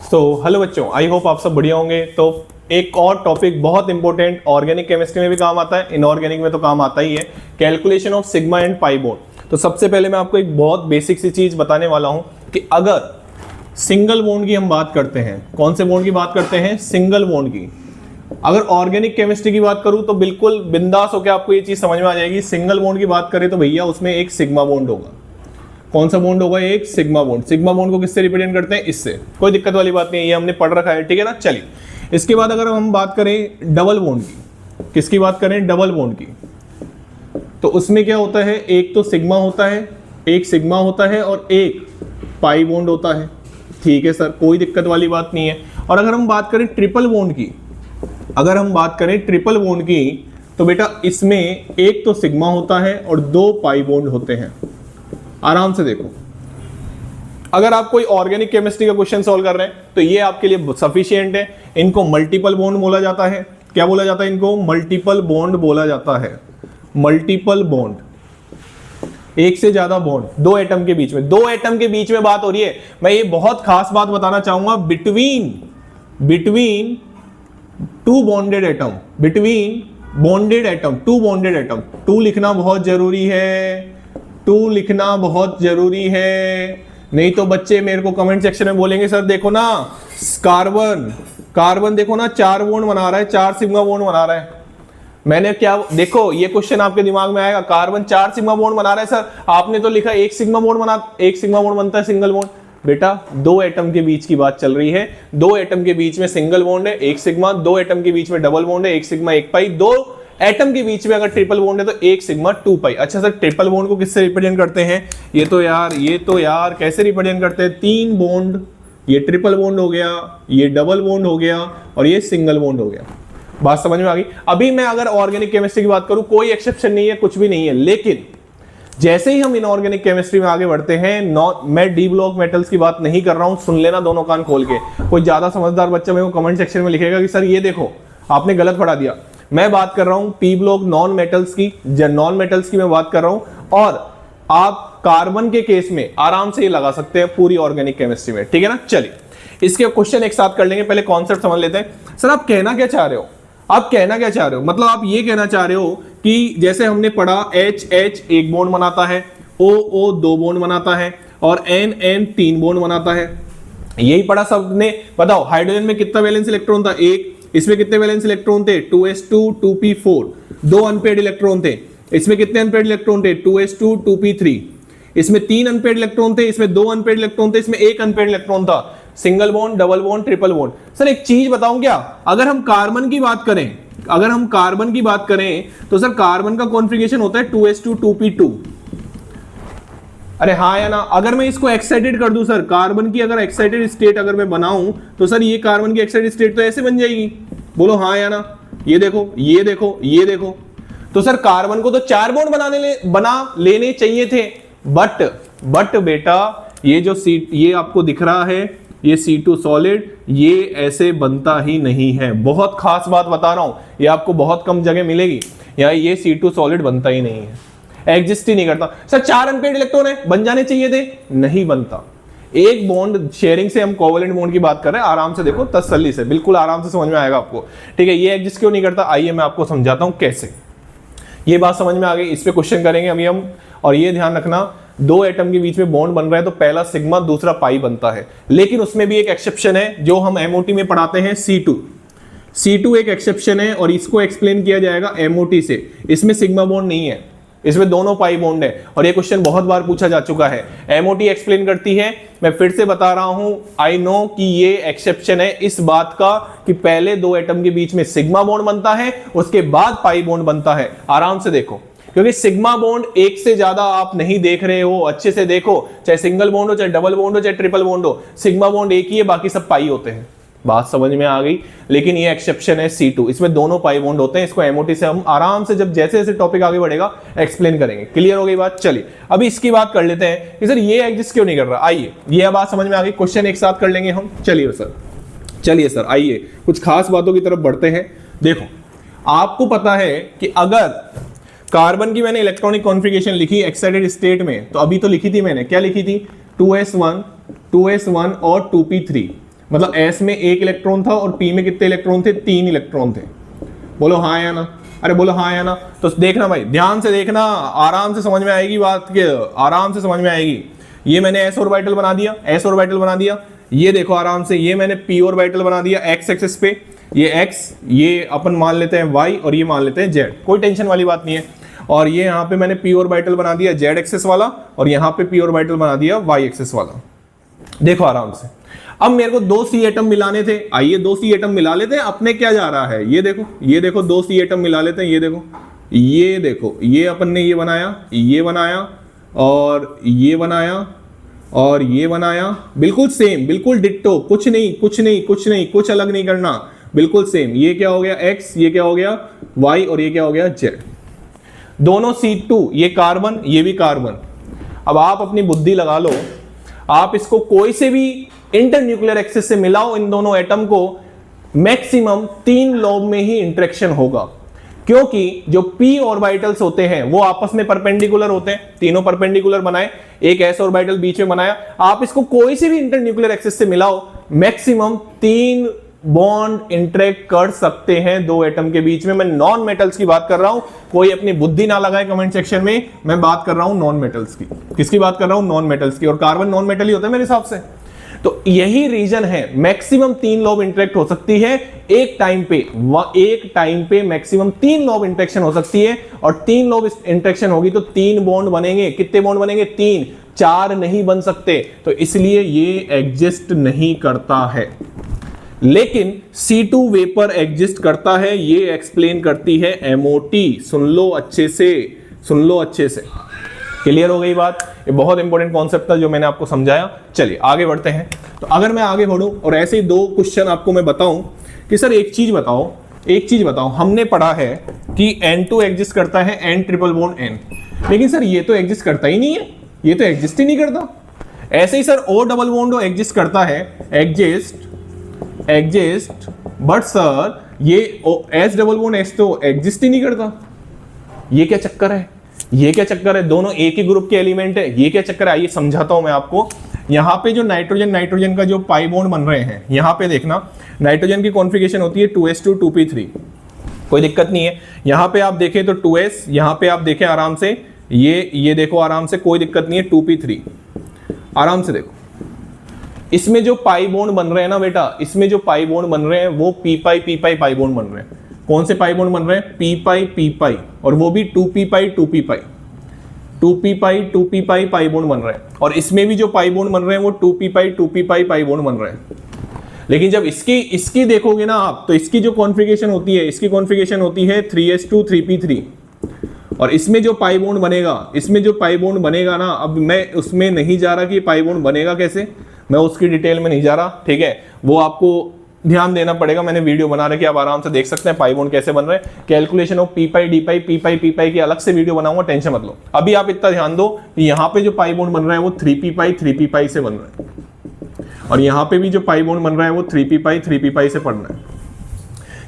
So hello बच्चों, I hope आप सब बढ़िया होंगे। तो एक और टॉपिक बहुत इंपॉर्टेंट, ऑर्गेनिक केमिस्ट्री में भी काम आता है, इनऑर्गेनिक में तो काम आता ही है, calculation of sigma and pi bond. तो सबसे पहले मैं आपको एक बहुत बेसिक सी चीज बताने वाला हूं कि अगर सिंगल बॉन्ड की हम बात करते हैं, कौन से बॉन्ड की बात करते हैं? सिंगल बॉन्ड की। अगर ऑर्गेनिक केमिस्ट्री की बात करूं तो बिल्कुल बिंदास होकर आपको ये चीज समझ में आ जाएगी। सिंगल बॉन्ड की बात करें तो भैया उसमें एक सिग्मा बॉन्ड होगा। कौन सा बॉन्ड होगा? एक सिग्मा बॉन्ड। सिग्मा बॉन्ड को किससे रिप्रेजेंट करते हैं? इससे। कोई दिक्कत वाली बात नहीं है, ये हमने पढ़ रखा है, ठीक है ना। चलिए, इसके बाद अगर हम बात करें डबल बॉन्ड की, किसकी बात करें? डबल बॉन्ड की। तो उसमें क्या होता है? एक तो सिग्मा होता है, एक सिग्मा होता है और एक पाई बॉन्ड होता है। ठीक है सर, कोई दिक्कत वाली बात नहीं है। और अगर हम बात करें ट्रिपल बॉन्ड की, अगर हम बात करें ट्रिपल बॉन्ड की, तो बेटा इसमें एक तो सिग्मा होता है और दो पाई बॉन्ड होते हैं। आराम से देखो, अगर आप कोई ऑर्गेनिक केमिस्ट्री का क्वेश्चन सॉल्व कर रहे हैं तो ये आपके लिए सफिशिएंट है। इनको मल्टीपल बॉन्ड बोला जाता है। क्या बोला जाता है इनको? मल्टीपल बॉन्ड बोला जाता है। मल्टीपल बॉन्ड, एक से ज्यादा बॉन्ड दो एटम के बीच में, दो एटम के बीच में बात हो रही है। मैं ये बहुत खास बात बताना चाहूंगा, between two bonded atom, between bonded atom, two bonded atom. Two लिखना बहुत जरूरी है, टू लिखना बहुत जरूरी है, नहीं तो बच्चे मेरे को कमेंट सेक्शन में बोलेंगे सर देखो ना कार्बन देखो ना 4 बॉन्ड बना रहा है, 4 सिग्मा बॉन्ड बना रहा है। मैंने क्या देखो, ये क्वेश्चन आपके दिमाग में आएगा, कार्बन 4 सिग्मा बॉन्ड बना रहा है सर, आपने तो लिखा एक सिग्मा बॉन्ड बनता है सिंगल बॉन्ड। बेटा दो एटम के बीच की बात चल रही है, दो एटम के बीच में सिंगल बॉन्ड है, एक सिग्मा, दो एटम के बीच में डबल बॉन्ड है, एक सिग्मा एक पाई, दो एटम के बीच में अगर ट्रिपल बॉन्ड है तो एक सिग्मा 2 पाई। अच्छा सर, ट्रिपल बॉन्ड को किससे रिप्रेजेंट करते हैं? ये तो यार कैसे रिप्रेजेंट करते हैं? 3 बॉन्ड, ये ट्रिपल बॉन्ड हो गया, ये डबल बॉन्ड हो गया और ये सिंगल बॉन्ड हो गया। बात समझ में आ गई? अभी मैं अगर ऑर्गेनिक केमिस्ट्री की बात करूं, कोई एक्सेप्शन नहीं है, कुछ भी नहीं है, लेकिन जैसे ही हम इनऑर्गेनिक केमिस्ट्री में आगे बढ़ते हैं, मैं डी ब्लॉक मेटल्स की बात नहीं कर रहा हूं, सुन लेना दोनों कान खोल के। कोई ज्यादा समझदार बच्चा मेरे को कमेंट सेक्शन में लिखेगा कि सर ये देखो आपने गलत पढ़ा दिया। मैं बात कर रहा हूं पी ब्लॉक नॉन मेटल्स की, नॉन मेटल्स की मैं बात कर रहा हूं। और आप कार्बन के केस में आराम से ये लगा सकते हैं पूरी ऑर्गेनिक केमिस्ट्री में, ठीक है ना। चलिए, इसके क्वेश्चन एक साथ कर लेंगे, पहले कॉन्सेप्ट समझ लेते हैं। सर आप कहना क्या चाह रहे हो? आप कहना क्या चाह रहे हो? मतलब आप ये कहना चाह रहे हो कि जैसे हमने पढ़ा H एक बॉन्ड बनाता है, O 2 बॉन्ड बनाता है और N 3 बॉन्ड बनाता है, यही पढ़ा सबने। बताओ हाइड्रोजन में कितना वैलेंस इलेक्ट्रॉन था? एक। इसमें कितने वैलेंस इलेक्ट्रॉन थे? 2s2 2p4, दो अनपेयर्ड इलेक्ट्रॉन थे। इसमें कितने अनपेयर्ड इलेक्ट्रॉन थे? 2s2 2p3। इसमें 3 अनपेयर्ड इलेक्ट्रॉन थे, इसमें 2 अनपेयर्ड इलेक्ट्रॉन थे, इसमें 1 अनपेयर्ड इलेक्ट्रॉन था। Single bond, double bond, triple bond. Sir एक चीज बताऊं क्या, अगर हम कार्बन की बात करें, तो सर कार्बन का कॉन्फ़िगरेशन होता है 2s2 2p2। अरे हाँ या ना? अगर मैं इसको एक्साइटेड कर दूं सर, कार्बन की अगर एक्साइटेड स्टेट अगर मैं बनाऊं तो सर ये कार्बन की एक्साइटेड स्टेट तो ऐसे बन जाएगी। बोलो हाँ या ना? ये देखो, ये देखो, ये देखो। तो सर कार्बन को तो 4 बॉन्ड बना लेने चाहिए थे, बट बेटा ये जो ये आपको दिख रहा है, ये C2 सॉलिड, ये ऐसे बनता ही नहीं है। बहुत खास बात बता रहा हूं, ये आपको बहुत कम जगह मिलेगी। यहाँ ये C2 सॉलिड बनता ही नहीं है, एग्जिस्ट ही नहीं करता। सर 4 अनपेयर्ड इलेक्ट्रॉन है, बन जाने चाहिए थे, नहीं बनता। एक बॉन्ड शेयरिंग से हम कोवेलेंट बॉन्ड की बात कर रहे हैं। आराम से देखो, तसल्ली से, बिल्कुल आराम से समझ में आएगा आपको, ठीक है। ये एग्जिस्ट क्यों नहीं करता, आइए मैं आपको समझाता हूं कैसे। ये बात समझ में आ गई, इस पे क्वेश्चन करेंगे अभी हम। और ये ध्यान रखना, दो एटम के बीच में बॉन्ड बन रहा है तो पहला सिग्मा दूसरा पाई बनता है, लेकिन उसमें भी एक एक्सेप्शन है जो हम एमओटी में पढ़ाते हैं, C2 एक एक्सेप्शन है और इसको एक्सप्लेन किया जाएगा एमओटी से। इसमें सिग्मा बॉन्ड नहीं है, इसमें दोनों पाई बॉन्ड है और ये क्वेश्चन बहुत बार पूछा जा चुका है। एमओटी एक्सप्लेन करती है, मैं फिर से बता रहा हूं, आई नो कि ये एक्सेप्शन है इस बात का कि पहले दो एटम के बीच में सिग्मा बॉन्ड बनता है, उसके बाद पाई बॉन्ड बनता है। आराम से देखो, क्योंकि सिग्मा बॉन्ड एक से ज्यादा आप नहीं देख रहे हो, अच्छे से देखो, चाहे सिंगल बॉन्ड हो, चाहे डबल बॉन्ड हो, चाहे ट्रिपल बॉन्ड हो, सिग्मा बॉन्ड एक ही है, बाकी सब पाई होते हैं। बात समझ में आ गई? लेकिन ये एक्सेप्शन है C2, इसमें दोनों पाई बॉन्ड होते हैं। इसको एमओटी से हम आराम से जब जैसे जैसे टॉपिक आगे बढ़ेगा एक्सप्लेन करेंगे। क्लियर हो गई बात? चलिए अभी इसकी बात कर लेते हैं कि सर ये एग्जिस्ट क्यों नहीं कर रहा। आइए, ये बात समझ में आ गई, क्वेश्चन एक साथ कर लेंगे हम। चलिए सर आइए कुछ खास बातों की तरफ बढ़ते हैं। देखो, आपको पता है कि अगर कार्बन की मैंने इलेक्ट्रॉनिक कॉन्फ़िगरेशन लिखी एक्साइटेड स्टेट में, तो अभी तो लिखी थी मैंने, क्या लिखी थी? 2s1 और 2p3। मतलब S में 1 इलेक्ट्रॉन था और P में कितने इलेक्ट्रॉन थे, 3 इलेक्ट्रॉन थे। बोलो हाँ या ना, अरे बोलो हाँ या ना। तो देखना भाई, ध्यान से देखना, आराम से समझ में आएगी बात के, आराम से समझ में आएगी। ये मैंने s ऑर्बिटल बना दिया, s ऑर्बिटल बना दिया, ये देखो आराम से, ये मैंने p ऑर्बिटल बना दिया x एक्सिस पे, ये x, ये अपन मान लेते हैं y और ये मान लेते हैं z, कोई टेंशन वाली बात नहीं है। और ये यहाँ पे मैंने p ऑर्बिटल बना दिया z एक्सिस वाला और यहाँ पे p ऑर्बिटल बना दिया y एक्सिस वाला। देखो आराम से, अब मेरे को 2 C एटम मिलाने थे, आइए 2 C एटम मिला लेते हैं। अपने क्या जा रहा है, ये देखो, ये देखो 2 C एटम मिला लेते हैं। ये देखो, ये देखो, ये अपन ने ये बनाया, ये बनाया और ये बनाया और ये बनाया, बिल्कुल सेम, बिल्कुल डिट्टो, कुछ नहीं कुछ नहीं कुछ नहीं, कुछ अलग नहीं करना, बिल्कुल सेम। ये क्या हो गया x, ये क्या हो गया y और ये क्या हो गया z। दोनों C2, ये कार्बन ये भी कार्बन। अब आप अपनी बुद्धि लगा लो, आप इसको कोई से भी इंटरन्यूक्लियर एक्सिस से मिलाओ इन दोनों एटम को, मैक्सिमम 3 लोब में ही इंटरेक्शन होगा, क्योंकि जो p ऑर्बिटल्स होते हैं वो आपस में परपेंडिकुलर होते हैं, तीनों परपेंडिकुलर बनाए, एक s ऑर्बिटल बीच में बनाया। आप इसको कोई से भी इंटरन्यूक्लियर एक्सिस से मिलाओ, मैक्सिमम 3 बॉन्ड इंटरेक्ट कर सकते हैं 2 एटम के बीच में। मैं नॉन मेटल्स की बात कर रहा हूं, कोई अपनी बुद्धि ना लगाए कमेंट सेक्शन में, मैं बात कर रहा हूं नॉन मेटल्स की। किसकी बात कर रहा हूं, नॉन मेटल्स की, और कार्बन नॉन मेटल ही होता है मेरे हिसाब से। तो यही रीजन है, मैक्सिमम 3 लोब इंटरेक्ट हो सकती है एक टाइम पे, एक टाइम पे मैक्सिमम 3 लोब इंटरेक्शन हो सकती है, और 3 लोब इंटरेक्शन होगी तो 3 बॉन्ड बनेंगे। कितने बॉन्ड बनेंगे, 3, 4 नहीं बन सकते, तो इसलिए ये एग्जिस्ट नहीं करता है। लेकिन C2 वेपर एग्जिस्ट करता है, ये एक्सप्लेन करती है MOT। सुन लो अच्छे से, सुन लो अच्छे से, क्लियर हो गई बात। ये बहुत इंपॉर्टेंट कॉन्सेप्ट था जो मैंने आपको समझाया। चलिए आगे बढ़ते हैं। तो अगर मैं आगे बढ़ूं और ऐसे ही 2 क्वेश्चन आपको मैं बताऊं कि सर एक चीज बताओ, एक चीज बताओ, हमने पढ़ा है कि N2 एग्जिस्ट करता है N ट्रिपल बॉन्ड N, लेकिन सर ये तो एग्जिस्ट करता ही नहीं है, ये तो एग्जिस्ट ही नहीं करता। ऐसे ही sir O double bond exist करता है, एग्जिस्ट, बट सर ये S डबल बॉन्ड S तो एग्जिस्ट ही नहीं करता। ये क्या चक्कर है, ये क्या चक्कर है, दोनों एक ही ग्रुप के एलिमेंट है, ये क्या चक्कर है, आइए समझाता हूं मैं आपको। यहां पे जो नाइट्रोजन का जो पाई बॉन्ड बन रहे हैं, यहां पे देखना नाइट्रोजन की कॉन्फ़िगरेशन होती है 2s2 2p3, कोई दिक्कत नहीं है। यहां पे आप देखें तो 2s, यहां पे आप देखें आराम से, ये देखो आराम से, कोई दिक्कत नहीं है, 2p3 आराम से देखो। इसमें जो पाई बॉन्ड बन रहे हैं ना बेटा, इसमें जो पाई बॉन्ड बन रहे हैं वो p पाई बॉन्ड बन रहे हैं। कौन से पाई बॉन्ड बन रहे हैं, p पाई, और वो भी 2p पाई पाई बॉन्ड बन रहे हैं। और इसमें भी जो पाई बॉन्ड बन रहे हैं वो 2p पाई पाई बॉन्ड बन रहे हैं। लेकिन जब इसकी देखोगे ना आप, तो इसकी जो कॉन्फ़िगरेशन होती है, इसकी कॉन्फ़िगरेशन होती है 3s2 3p3, और इसमें जो पाई बॉन्ड बनेगा, इसमें जो पाई बॉन्ड बनेगा ना, अब मैं उसमें नहीं जा रहा कि पाई बॉन्ड बनेगा कैसे, मैं उसकी डिटेल में नहीं जा रहा, ठीक है, वो आपको ध्यान देना पड़ेगा। मैंने वीडियो बना रखी है, आप आराम से देख सकते हैं पाई बॉन्ड कैसे बन रहे हैं। Calculation of p pi p पाई की अलग से वीडियो बनाऊंगा, टेंशन मत लो। अभी आप इतना ध्यान दो कि यहाँ पे जो पाई बॉन्ड बन रहा है वो 3p पाई से बन रहा है, और यहाँ पे भी जो पाई बॉन्ड बन रहा है वो 3p पाई से पढ़ना है,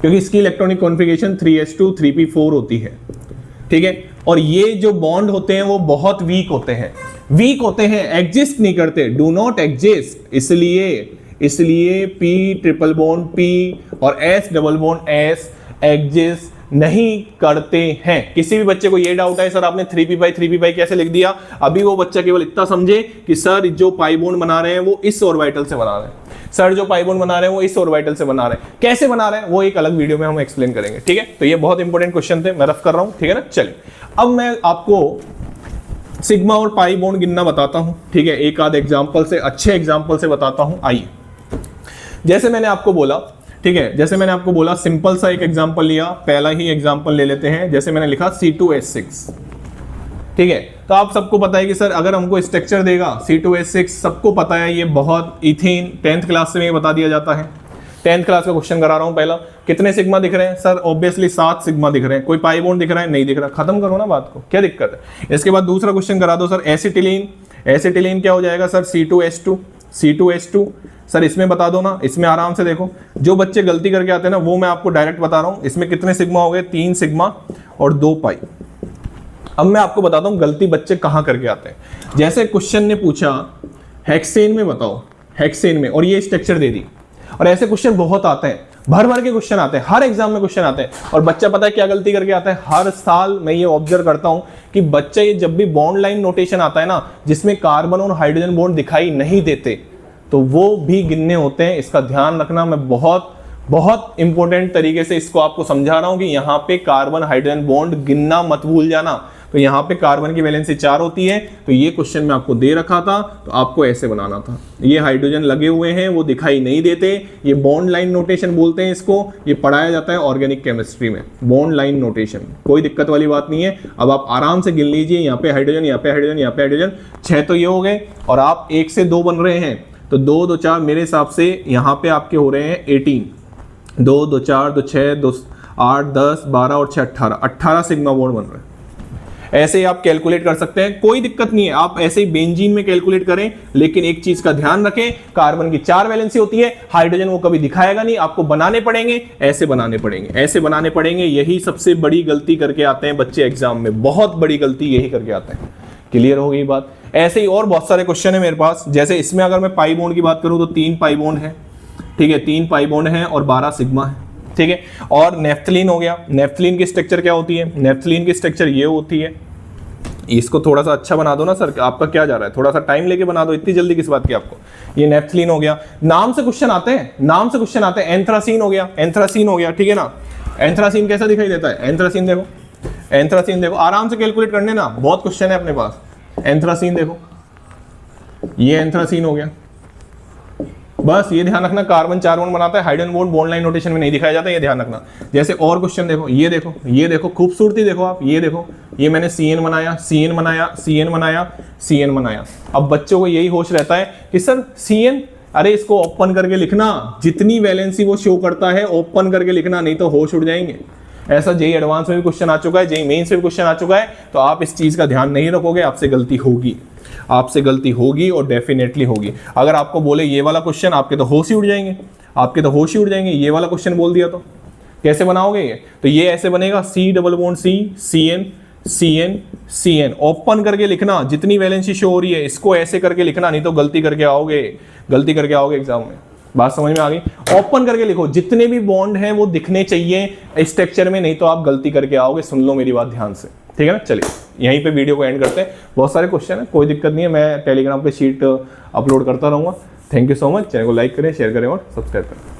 क्योंकि इसकी इलेक्ट्रॉनिक कॉन्फ़िगरेशन 3s2 3p4 होती है, ठीक है। और ये जो बॉन्ड होते हैं वो बहुत वीक होते हैं, एग्जिस्ट नहीं करते, डू नॉट एग्जिस्ट। इसलिए p ट्रिपल बॉन्ड p और s double bond s exist नहीं करते हैं। किसी भी बच्चे को ये डाउट है सर आपने 3p पाई कैसे लिख दिया, अभी वो बच्चा केवल इतना समझे कि सर जो पाई बॉन्ड बना रहे हैं वो इस ऑर्बिटल से बना रहे हैं, सर जो पाई बॉन्ड बना रहे हैं वो इस ऑर्बिटल से बना रहे हैं, कैसे बना रहे हैं वो एक अलग वीडियो में हम एक्सप्लेन करेंगे, ठीक है। तो ये बहुत इंपॉर्टेंट क्वेश्चन थे, मैं रफ कर रहा हूं, ठीक है ना। चलिए अब मैं आपको सिग्मा और पाई बॉन्ड गिनना बताता हूं, ठीक है, एक आध एग्जाम्पल से, अच्छे एग्जाम्पल से बताता हूं। आइए, जैसे मैंने आपको बोला, ठीक है, जैसे मैंने आपको बोला, सिंपल सा एक एग्जांपल लिया, पहला ही एग्जांपल ले लेते हैं। जैसे मैंने लिखा C2H6, ठीक है। तो आप सबको पता है कि सर अगर हमको स्ट्रक्चर देगा C2H6, सबको पता है ये बहुत इथेन 10th क्लास से में बता दिया जाता है। 10th क्लास का क्वेश्चन करा रहा हूं। पहला, कितने सिग्मा दिख रहे हैं सर, ऑब्वियसली 7 सिग्मा दिख रहे हैं। कोई पाई बॉन्ड दिख रहा है, नहीं दिख रहा, खत्म करो ना बात को, क्या दिक्कत है। इसके बाद दूसरा क्वेश्चन करा दो सर, एसिटिलीन क्या हो जाएगा सर, C2H2 सर, इसमें बता दो ना, इसमें आराम से देखो। जो बच्चे गलती करके आते हैं ना वो मैं आपको डायरेक्ट बता रहा हूं, इसमें कितने सिग्मा हो गए, 3 सिग्मा और 2 पाई। अब मैं आपको बताता हूं गलती बच्चे कहां करके आते हैं। जैसे क्वेश्चन ने पूछा हेक्सेन में बताओ, हेक्सेन में, और ये स्ट्रक्चर दे दी, और ऐसे क्वेश्चन बहुत आते हैं, भर भर के क्वेश्चन आते हैं, हर एग्जाम में क्वेश्चन आते हैं। और बच्चा पता है क्या गलती करके आता है, हर साल मैं ये ऑब्जर्व करता हूं कि बच्चे ये जब भी बॉन्ड लाइन नोटेशन आता है ना, जिसमें कार्बन और हाइड्रोजन बॉन्ड दिखाई नहीं देते, तो वो भी गिनने होते हैं। इसका ध्यान रखना, मैं बहुत बहुत इंपॉर्टेंट तरीके से इसको आपको समझा रहा हूं कि यहाँ पे कार्बन हाइड्रोजन बॉन्ड गिनना मत भूल जाना। तो यहाँ पे कार्बन की वैलेंसी 4 होती है, तो ये क्वेश्चन में आपको दे रखा था, तो आपको ऐसे बनाना था। ये हाइड्रोजन लगे हुए हैं, वो दिखाई नहीं देते, ये बॉन्ड लाइन नोटेशन बोलते हैं इसको, ये पढ़ाया जाता है ऑर्गेनिक केमिस्ट्री में, बॉन्ड लाइन नोटेशन, कोई दिक्कत वाली बात नहीं है। अब आप आराम से गिन लीजिए, यहाँ पे हाइड्रोजन, यहाँ पे हाइड्रोजन, यहाँ पे हाइड्रोजन, 6 तो ये हो गए, और आप 1 से 2 बन रहे हैं, तो 2 2 4 मेरे हिसाब से यहाँ पे आपके हो रहे हैं 18, 2 2 4 2 6 2 8 10 12 और 6 18 सिग्मा बॉन्ड बन रहे हैं। ऐसे ही आप कैलकुलेट कर सकते हैं, कोई दिक्कत नहीं है, आप ऐसे ही बेंजीन में कैलकुलेट करें। लेकिन एक चीज का ध्यान रखें, कार्बन की 4 वैलेंसी होती है, हाइड्रोजन वो कभी दिखाएगा नहीं, आपको बनाने पड़ेंगे, ऐसे बनाने पड़ेंगे, ऐसे बनाने पड़ेंगे। यही सबसे बड़ी गलती करके आते हैं बच्चे एग्जाम में, बहुत बड़ी गलती यही करके आते हैं। क्लियर हो गई बात? ऐसे ही और बहुत सारे क्वेश्चन है मेरे पास, जैसे इसमें अगर मैं पाई बॉन्ड की बात करूं तो 3 पाई बॉन्ड है, ठीक है, 3 पाई बॉन्ड है और 12 सिग्मा है, ठीक है। और नेफ्थलीन हो गया, नेफ्थलीन की स्ट्रक्चर क्या होती है? नेफ्थलीन की स्ट्रक्चर ये होती है, इसको थोड़ा सा अच्छा बना दो ना सर, आपका क्या जा रहा है, थोड़ा सा टाइम लेके बना दो, इतनी जल्दी किस बात की आपको। ये नेफ्थलीन हो गया, नाम से क्वेश्चन आते हैं, नाम से क्वेश्चन आते हैं। एंथ्रासीन हो गया, एंथ्रासीन हो गया, ठीक है ना। एंथ्रासीन कैसा दिखाई देता है? एंथ्रासीन देखो, एंथ्रासीन देखो, आराम से कैलकुलेट करने ना, बहुत क्वेश्चन है अपने पास। एंथ्रासीन देखो, ये एंथ्रासीन हो गया। बस ये ध्यान रखना, कार्बन 4 बॉन्ड बनाता है, hydrogen bond bond line notation में नहीं दिखाया जाता, ये ध्यान रखना। जैसे और क्वेश्चन देखो, ये देखो, ये देखो, खूबसूरती देखो आप, ये देखो, ये मैंने CN बनाया, CN बनाया, CN बनाया, CN बनाया। अब बच्चों को यही होश रहता है कि सर CN, अरे इसको ओपन करके लिखना, जितनी वैलेंसी वो शो करता है ओपन करके लिखना, नहीं तो होश उड़ जाएंगे। ऐसा जेई एडवांस में भी क्वेश्चन आ चुका है, जेई मेंस में भी क्वेश्चन आ चुका है, तो आप इस चीज का ध्यान नहीं रखोगे, आपसे गलती होगी, आपसे गलती होगी और डेफिनेटली होगी। अगर आपको बोले ये वाला क्वेश्चन, आपके तो होश ही उड़ जाएंगे, आपके तो होश ही उड़ जाएंगे। ये वाला क्वेश्चन बोल दिया तो कैसे बनाओगे ये? तो ये ऐसे बनेगा, C double bond C, CN, CN, CN, open करके लिखना, जितनी वैलेंसी शो हो रही है इसको ऐसे करके लिखना, नहीं तो गलती करके आओगे, गलती करके आओगे एग्जाम में। बात समझ में आ गई? ओपन करके लिखो, जितने भी बॉन्ड हैं वो दिखने चाहिए स्ट्रक्चर में, नहीं तो आप गलती करके आओगे। सुन लो मेरी बात ध्यान से, ठीक है ना। चलिए यहीं पे वीडियो को एंड करते हैं, बहुत सारे क्वेश्चन है, कोई दिक्कत नहीं है, मैं टेलीग्राम पे शीट अपलोड करता रहूंगा। Thank you so much, channel को लाइक करें, शेयर करें और सब्सक्राइब करें।